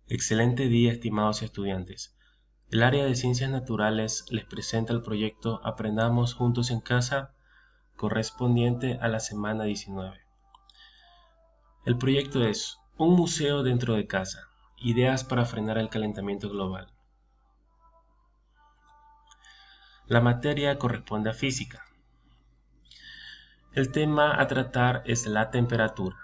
Excelente día, estimados estudiantes. El área de Ciencias Naturales les presenta el proyecto Aprendamos Juntos en Casa, correspondiente a la semana 19. El proyecto es un museo dentro de casa, ideas para frenar el calentamiento global. La materia corresponde a física. El tema a tratar es la temperatura.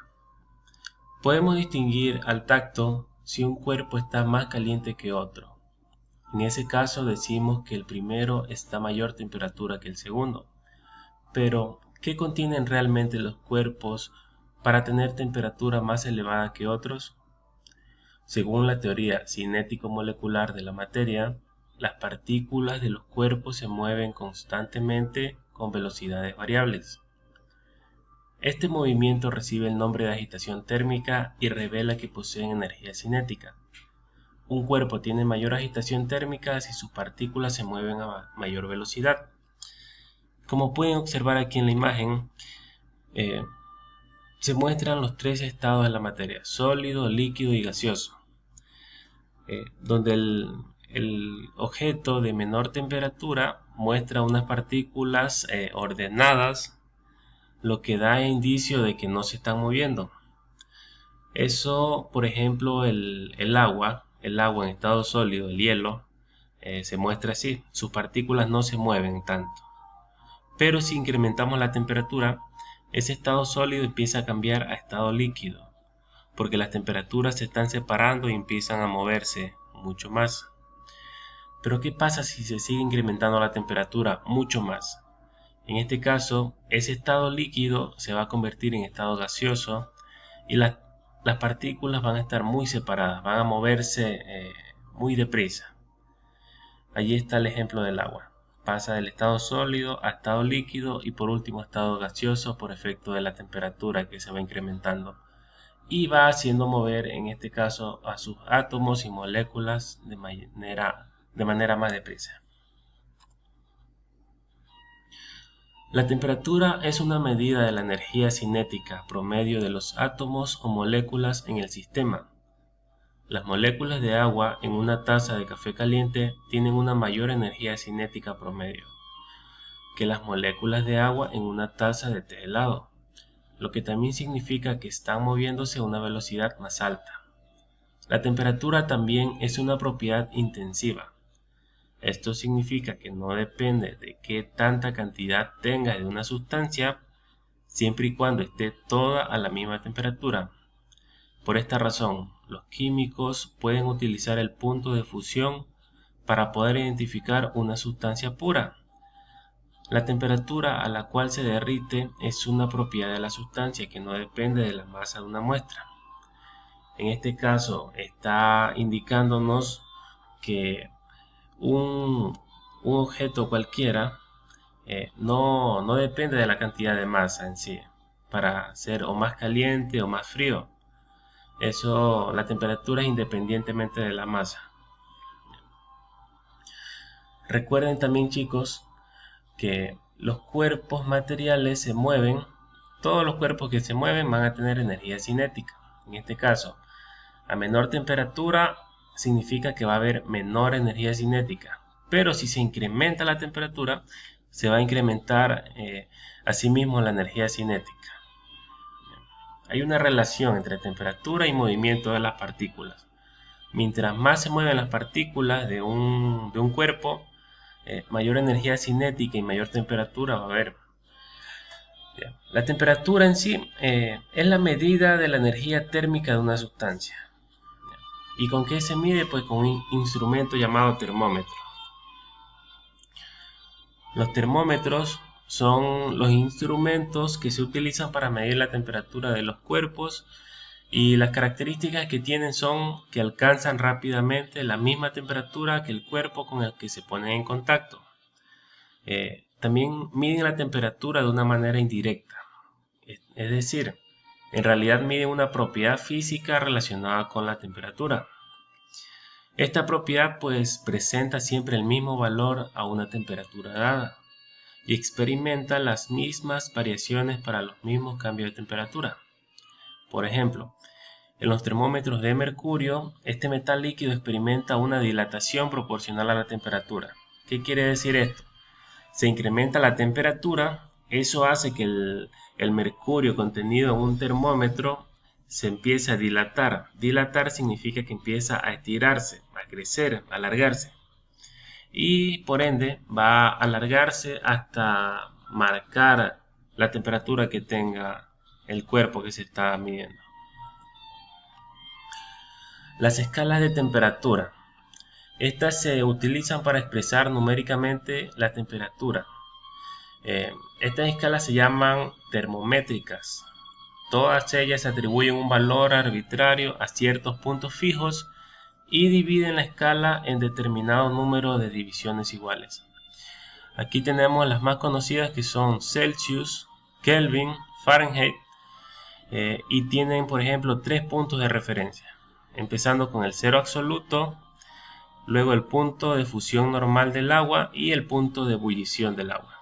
Podemos distinguir al tacto si un cuerpo está más caliente que otro. En ese caso decimos que el primero está a mayor temperatura que el segundo. Pero, ¿qué contienen realmente los cuerpos para tener temperatura más elevada que otros? Según la teoría cinético-molecular de la materia, las partículas de los cuerpos se mueven constantemente con velocidades variables. Este movimiento recibe el nombre de agitación térmica y revela que poseen energía cinética. Un cuerpo tiene mayor agitación térmica si sus partículas se mueven a mayor velocidad. Como pueden observar aquí en la imagen, se muestran los tres estados de la materia: sólido, líquido y gaseoso, donde el objeto de menor temperatura muestra unas partículas ordenadas, lo que da indicio de que no se están moviendo. Eso, por ejemplo, el agua en estado sólido, el hielo, se muestra así: sus partículas no se mueven tanto. Pero si incrementamos la temperatura, ese estado sólido empieza a cambiar a estado líquido, porque las temperaturas se están separando y empiezan a moverse mucho más. Pero ¿qué pasa si se sigue incrementando la temperatura mucho más? En este caso, ese estado líquido se va a convertir en estado gaseoso y las partículas van a estar muy separadas, van a moverse muy deprisa. Allí está el ejemplo del agua. Pasa del estado sólido a estado líquido y por último a estado gaseoso por efecto de la temperatura que se va incrementando, y va haciendo mover en este caso a sus átomos y moléculas de manera más deprisa. La temperatura es una medida de la energía cinética promedio de los átomos o moléculas en el sistema. Las moléculas de agua en una taza de café caliente tienen una mayor energía cinética promedio que las moléculas de agua en una taza de té helado, lo que también significa que están moviéndose a una velocidad más alta. La temperatura también es una propiedad intensiva. Esto significa que no depende de qué tanta cantidad tenga de una sustancia, siempre y cuando esté toda a la misma temperatura. Por esta razón, los químicos pueden utilizar el punto de fusión para poder identificar una sustancia pura. La temperatura a la cual se derrite es una propiedad de la sustancia que no depende de la masa de una muestra. En este caso está indicándonos que un objeto cualquiera no depende de la cantidad de masa en sí para ser o más caliente o más frío. La temperatura es independientemente de la masa. Recuerden también, chicos, que los cuerpos materiales se mueven. Todos los cuerpos que se mueven van a tener energía cinética. En este caso, a menor temperatura significa que va a haber menor energía cinética, pero si se incrementa la temperatura, se va a incrementar asimismo la energía cinética. Hay una relación entre temperatura y movimiento de las partículas. Mientras más se mueven las partículas de un cuerpo, mayor energía cinética y mayor temperatura va a haber. La temperatura en sí es la medida de la energía térmica de una sustancia. ¿Y con qué se mide? Pues con un instrumento llamado termómetro. Los termómetros son los instrumentos que se utilizan para medir la temperatura de los cuerpos, y las características que tienen son que alcanzan rápidamente la misma temperatura que el cuerpo con el que se ponen en contacto. También miden la temperatura de una manera indirecta, es decir, en realidad miden una propiedad física relacionada con la temperatura. Esta propiedad pues presenta siempre el mismo valor a una temperatura dada y experimenta las mismas variaciones para los mismos cambios de temperatura. Por ejemplo, En los termómetros de mercurio, este metal líquido experimenta una dilatación proporcional a la temperatura. ¿Qué quiere decir esto? Se incrementa la temperatura, eso hace que el mercurio contenido en un termómetro se empiece a dilatar. Dilatar significa que empieza a estirarse, a crecer, a alargarse. Y por ende va a alargarse hasta marcar la temperatura que tenga el cuerpo que se está midiendo. Las escalas de temperatura. Estas se utilizan para expresar numéricamente la temperatura. Estas escalas se llaman termométricas. Todas ellas atribuyen un valor arbitrario a ciertos puntos fijos y dividen la escala en determinado número de divisiones iguales. Aquí tenemos las más conocidas, que son Celsius, Kelvin, Fahrenheit, y tienen, por ejemplo, 3 puntos de referencia, empezando con el cero absoluto, luego el punto de fusión normal del agua y el punto de ebullición del agua.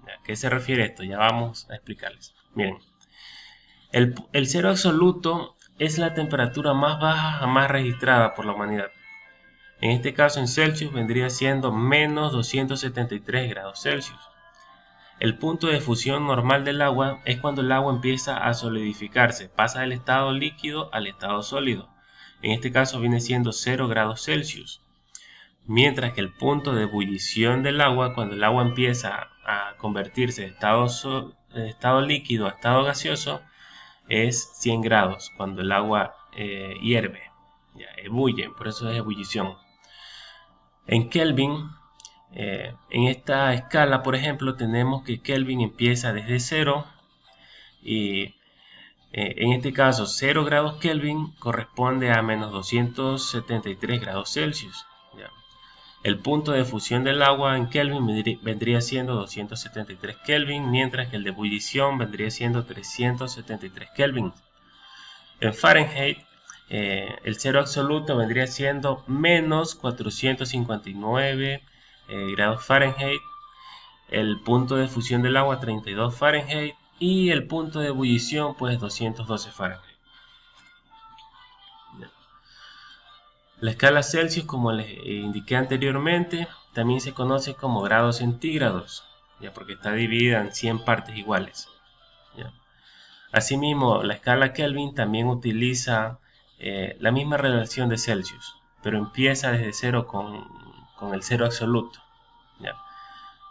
¿A qué se refiere esto? Ya vamos a explicarles. Miren, el cero absoluto es la temperatura más baja jamás registrada por la humanidad. En este caso, en Celsius vendría siendo menos 273 grados Celsius. El punto de fusión normal del agua es cuando el agua empieza a solidificarse, pasa del estado líquido al estado sólido. En este caso viene siendo 0 grados Celsius. Mientras que el punto de ebullición del agua, cuando el agua empieza a convertirse de estado líquido a estado gaseoso, es 100 grados, cuando el agua hierve, ebulle, por eso es ebullición. En Kelvin, en esta escala, por ejemplo, tenemos que Kelvin empieza desde 0 y en este caso 0 grados Kelvin corresponde a menos 273 grados Celsius. ¿Ya? El punto de fusión del agua en Kelvin vendría siendo 273 Kelvin, mientras que el de ebullición vendría siendo 373 Kelvin. En Fahrenheit, el cero absoluto vendría siendo menos 459 grados Fahrenheit, el punto de fusión del agua 32 Fahrenheit y el punto de ebullición pues 212 Fahrenheit. La escala Celsius, como les indiqué anteriormente, también se conoce como grados centígrados, ya porque está dividida en 100 partes iguales. ¿Ya? Asimismo, la escala Kelvin también utiliza la misma relación de Celsius, pero empieza desde 0 con el cero absoluto. ¿Ya?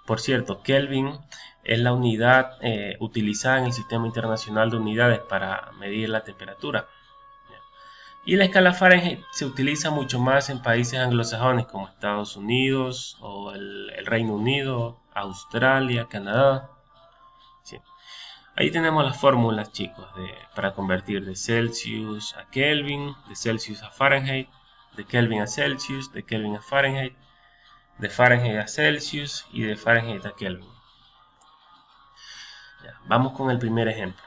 Por cierto, Kelvin es la unidad utilizada en el Sistema Internacional de Unidades para medir la temperatura. Y la escala Fahrenheit se utiliza mucho más en países anglosajones como Estados Unidos o el Reino Unido, Australia, Canadá. Sí. Ahí tenemos las fórmulas, chicos, para convertir de Celsius a Kelvin, de Celsius a Fahrenheit, de Kelvin a Celsius, de Kelvin a Fahrenheit, de Fahrenheit a Celsius y de Fahrenheit a Kelvin. Ya, vamos con el primer ejemplo.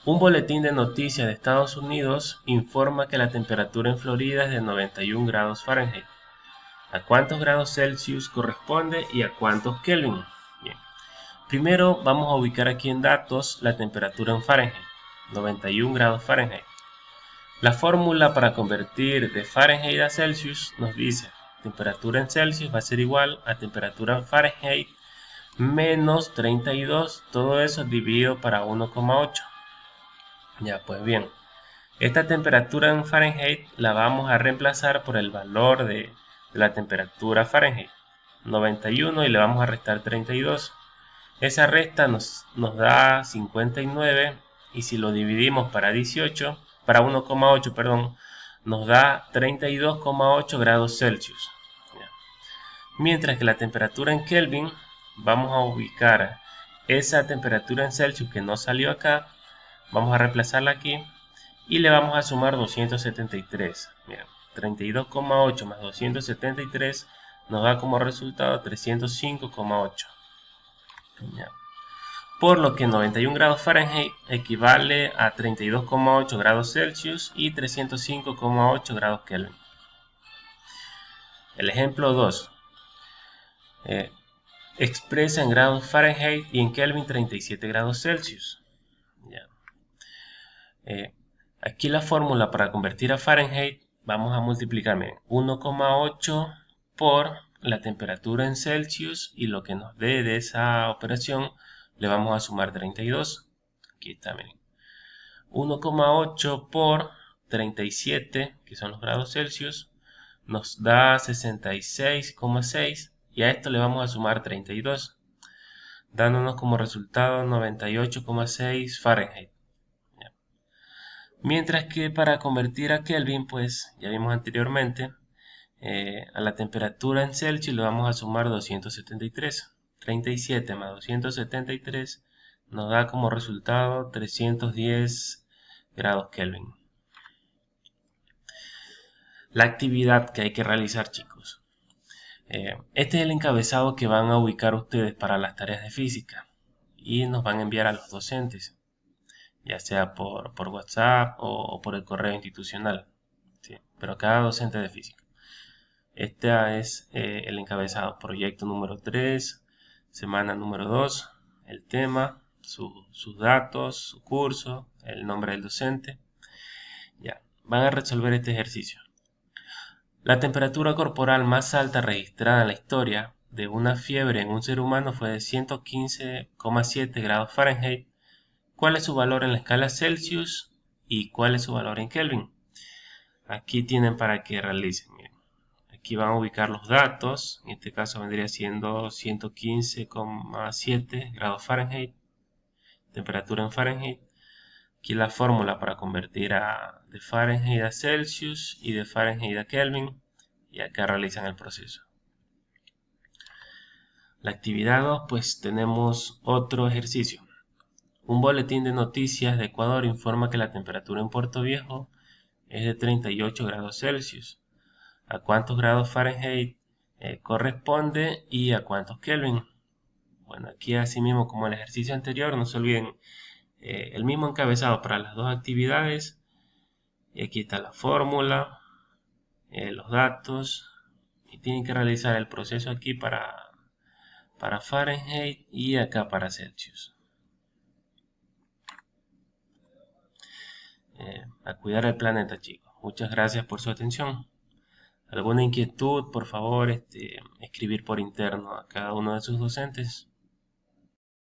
Un boletín de noticias de Estados Unidos informa que la temperatura en Florida es de 91 grados Fahrenheit. ¿A cuántos grados Celsius corresponde y a cuántos Kelvin? Bien. Primero vamos a ubicar aquí en datos la temperatura en Fahrenheit, 91 grados Fahrenheit. La fórmula para convertir de Fahrenheit a Celsius nos dice temperatura en Celsius va a ser igual a temperatura en Fahrenheit menos 32, todo eso dividido para 1,8. Ya, pues bien, esta temperatura en Fahrenheit la vamos a reemplazar por el valor de la temperatura Fahrenheit, 91, y le vamos a restar 32. Esa resta nos da 59, y si lo dividimos para 1,8, perdón, nos da 32,8 grados Celsius. Ya. Mientras que la temperatura en Kelvin, vamos a ubicar esa temperatura en Celsius que no salió acá, vamos a reemplazarla aquí y le vamos a sumar 273. Miren, 32,8 más 273 nos da como resultado 305,8. Por lo que 91 grados Fahrenheit equivale a 32,8 grados Celsius y 305,8 grados Kelvin. El ejemplo 2. Expresa en grados Fahrenheit y en Kelvin 37 grados Celsius. Ya. Aquí la fórmula para convertir a Fahrenheit, vamos a multiplicar 1,8 por la temperatura en Celsius y lo que nos dé de esa operación le vamos a sumar 32. Aquí está, miren. 1,8 por 37, que son los grados Celsius, nos da 66,6 y a esto le vamos a sumar 32, dándonos como resultado 98,6 Fahrenheit. Mientras que para convertir a Kelvin, pues ya vimos anteriormente, a la temperatura en Celsius le vamos a sumar 273. 37 más 273 nos da como resultado 310 grados Kelvin. La actividad que hay que realizar, chicos. Este es el encabezado que van a ubicar ustedes para las tareas de física y nos van a enviar a los docentes, ya sea por WhatsApp o por el correo institucional, ¿sí? Pero cada docente de física. Este es el encabezado, proyecto número 3, semana número 2, el tema, sus datos, su curso, el nombre del docente. Ya, van a resolver este ejercicio. La temperatura corporal más alta registrada en la historia de una fiebre en un ser humano fue de 115,7 grados Fahrenheit. ¿Cuál es su valor en la escala Celsius y cuál es su valor en Kelvin? Aquí tienen para que realicen. Miren. Aquí van a ubicar los datos. En este caso vendría siendo 115,7 grados Fahrenheit. Temperatura en Fahrenheit. Aquí la fórmula para convertir de Fahrenheit a Celsius y de Fahrenheit a Kelvin. Y acá realizan el proceso. La actividad 2, pues tenemos otro ejercicio. Un boletín de noticias de Ecuador informa que la temperatura en Puerto Viejo es de 38 grados Celsius. ¿A cuántos grados Fahrenheit corresponde y a cuántos Kelvin? Bueno, aquí así mismo como el ejercicio anterior, no se olviden el mismo encabezado para las dos actividades. Y aquí está la fórmula, los datos, y tienen que realizar el proceso aquí para Fahrenheit y acá para Celsius. A cuidar el planeta, chicos. Muchas gracias por su atención. ¿Alguna inquietud? Por favor, escribir por interno a cada uno de sus docentes.